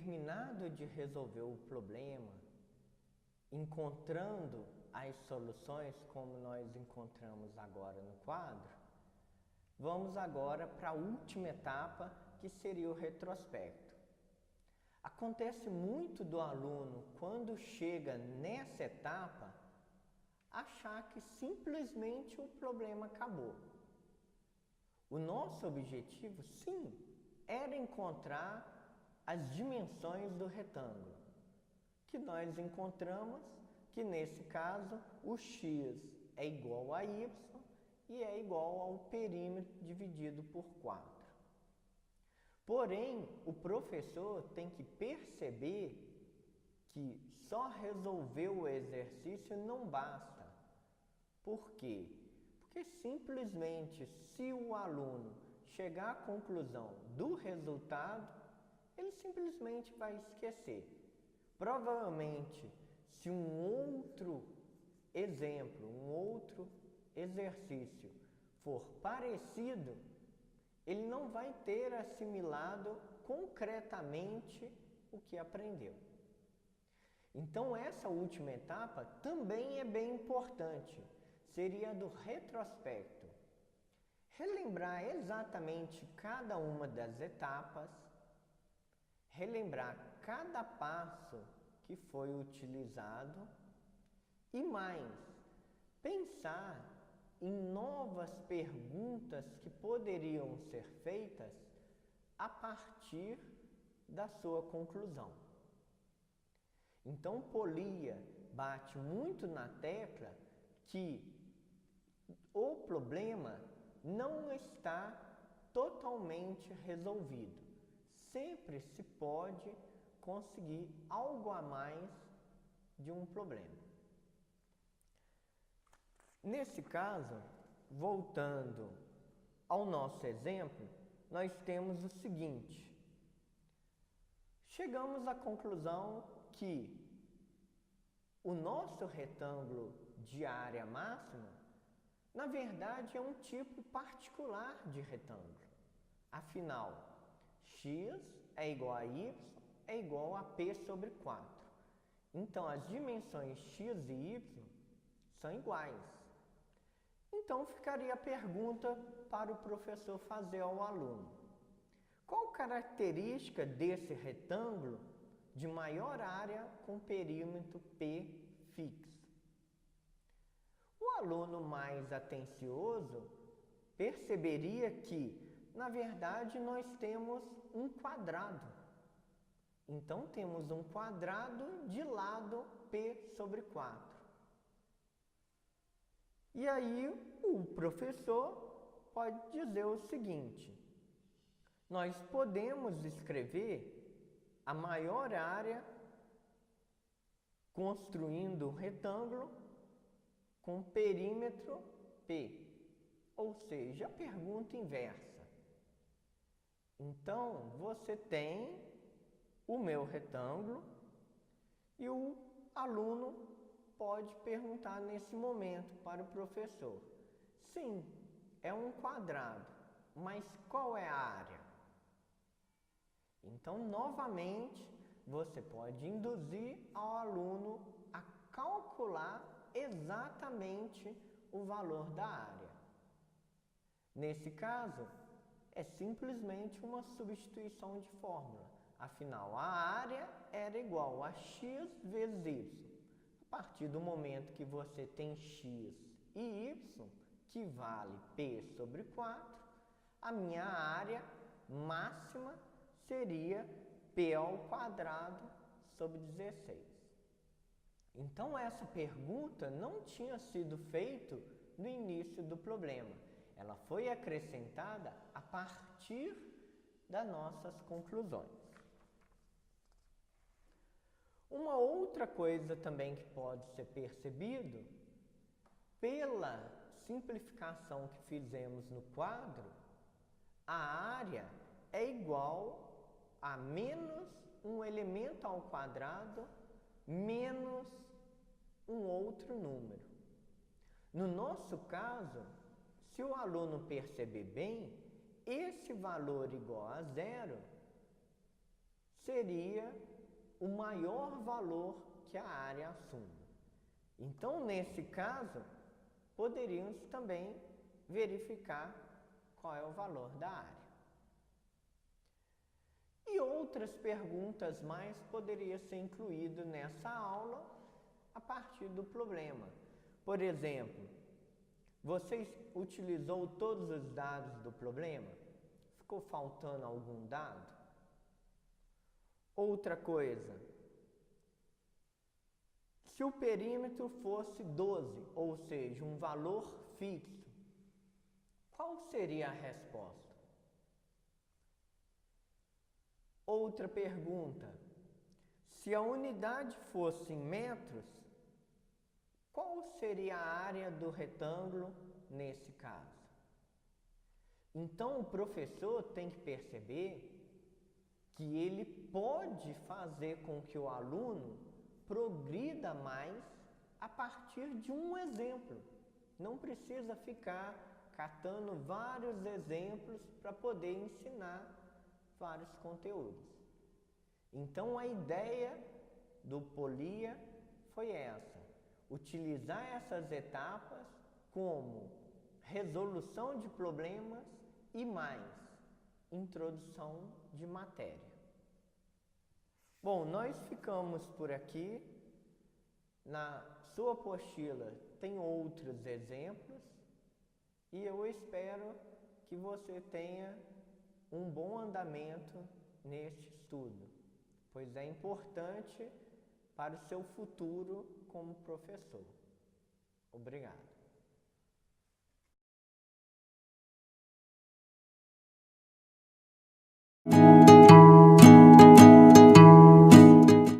terminado de resolver o problema, encontrando as soluções como nós encontramos agora no quadro, vamos agora para a última etapa, que seria o retrospecto. Acontece muito do aluno, quando chega nessa etapa, achar que simplesmente o problema acabou. O nosso objetivo, sim, era encontrar as dimensões do retângulo, que nós encontramos que nesse caso o x é igual a y e é igual ao perímetro dividido por 4. Porém, o professor tem que perceber que só resolver o exercício não basta. Por quê? Porque simplesmente se o aluno chegar à conclusão do resultado, ele simplesmente vai esquecer. Provavelmente, se um outro exemplo, um outro exercício for parecido, ele não vai ter assimilado concretamente o que aprendeu. Então, essa última etapa também é bem importante, seria a do retrospecto. Relembrar exatamente cada uma das etapas, relembrar cada passo que foi utilizado e mais, pensar em novas perguntas que poderiam ser feitas a partir da sua conclusão. Então, Polia bate muito na tecla que o problema não está totalmente resolvido. Sempre se pode conseguir algo a mais de um problema. Nesse caso, voltando ao nosso exemplo, nós temos o seguinte. Chegamos à conclusão que o nosso retângulo de área máxima, na verdade, é um tipo particular de retângulo. Afinal, x é igual a y é igual a p sobre 4. Então, as dimensões x e y são iguais. Então, ficaria a pergunta para o professor fazer ao aluno. Qual característica desse retângulo de maior área com perímetro P fixo? O aluno mais atencioso perceberia que, na verdade, nós temos um quadrado. Então, temos um quadrado de lado P sobre 4. E aí, o professor pode dizer o seguinte: nós podemos escrever a maior área construindo um retângulo com perímetro P, ou seja, a pergunta inversa. Então, você tem o meu retângulo e o aluno pode perguntar nesse momento para o professor: sim, é um quadrado, mas qual é a área? Então, novamente, você pode induzir ao aluno a calcular exatamente o valor da área. Nesse caso, é simplesmente uma substituição de fórmula. Afinal, a área era igual a x vezes y. A partir do momento que você tem x e y, que vale P sobre 4, a minha área máxima seria P ao quadrado sobre 16. Então, essa pergunta não tinha sido feita no início do problema. Ela foi acrescentada a partir das nossas conclusões. Uma outra coisa também que pode ser percebido, pela simplificação que fizemos no quadro, a área é igual a menos um elemento ao quadrado menos um outro número. No nosso caso, se o aluno perceber bem, esse valor igual a zero seria o maior valor que a área assume. Então, nesse caso, poderíamos também verificar qual é o valor da área. E outras perguntas mais poderiam ser incluídas nessa aula a partir do problema. Por exemplo, você utilizou todos os dados do problema? Ficou faltando algum dado? Outra coisa, se o perímetro fosse 12, ou seja, um valor fixo, qual seria a resposta? Outra pergunta, se a unidade fosse em metros, qual seria a área do retângulo nesse caso? Então, o professor tem que perceber que ele pode fazer com que o aluno progrida mais a partir de um exemplo. Não precisa ficar catando vários exemplos para poder ensinar vários conteúdos. Então, a ideia do Polia foi essa: utilizar essas etapas como resolução de problemas e mais introdução de matéria. Bom, nós ficamos por aqui. Na sua apostila tem outros exemplos e eu espero que você tenha um bom andamento neste estudo, pois é importante para o seu futuro como professor. Obrigado.